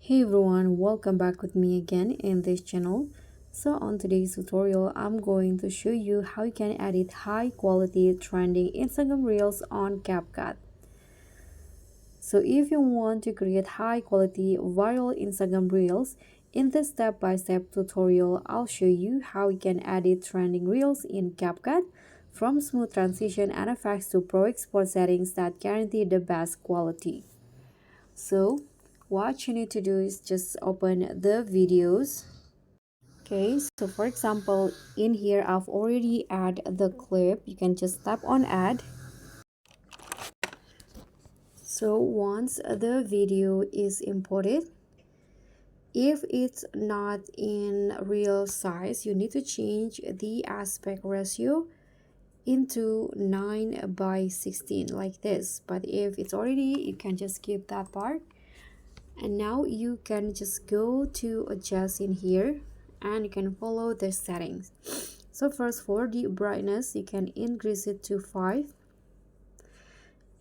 Hey everyone, welcome back with me again in this channel. So on today's tutorial, I'm going to show you how you can edit high quality trending Instagram Reels on CapCut. So if you want to create high quality viral Instagram Reels, in this step-by-step tutorial, I'll show you how you can edit trending Reels in CapCut from smooth transition and effects to pro export settings that guarantee the best quality. So what you need to do is just open the videos. Okay, so for example, in here I've already added the clip. You can just tap on add. So once the video is imported, if it's not in real size, you need to change the aspect ratio into 9:16 like this. But if it's already, you can just skip that part. And now you can just go to adjust in here and you can follow the settings. So first, for the brightness, you can increase it to 5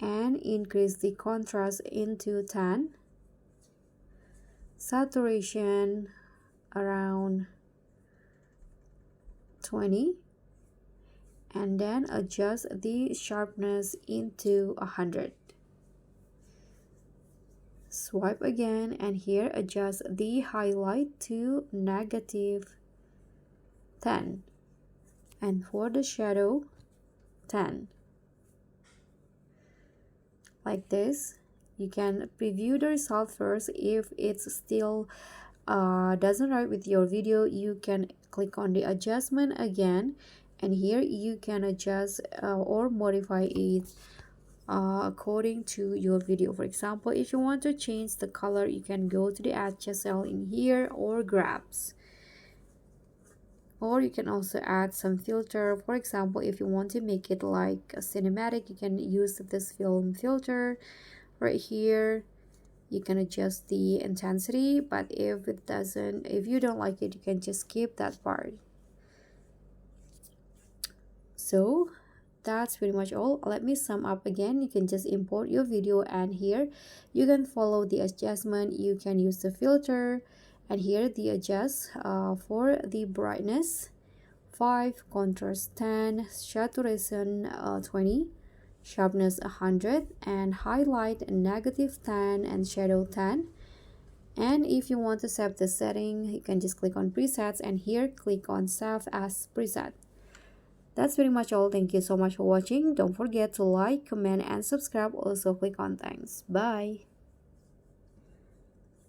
and increase the contrast into 10, saturation around 20, and then adjust the sharpness into 100. Swipe again, and here adjust the highlight to -10, and for the shadow 10. Like this. You can preview the result first. If it's still doesn't write with your video, you can click on the adjustment again, and here you can adjust or modify it according to your video. For example, if you want to change the color, you can go to the add chisel in here or grabs, or you can also add some filter. For example, if you want to make it like a cinematic, you can use this film filter right here. You can adjust the intensity, but if you don't like it, you can just skip that part. So that's pretty much all. Let me sum up again. You can just import your video, and here you can follow the adjustment. You can use the filter, and here the adjust for the brightness 5, contrast 10, saturation 20, sharpness 100, and highlight -10 and shadow 10. And if you want to save the setting, you can just click on presets, and here click on save as preset. That's pretty much all. Thank you so much for watching. Don't forget to like, comment, and subscribe. Also click on thanks. Bye.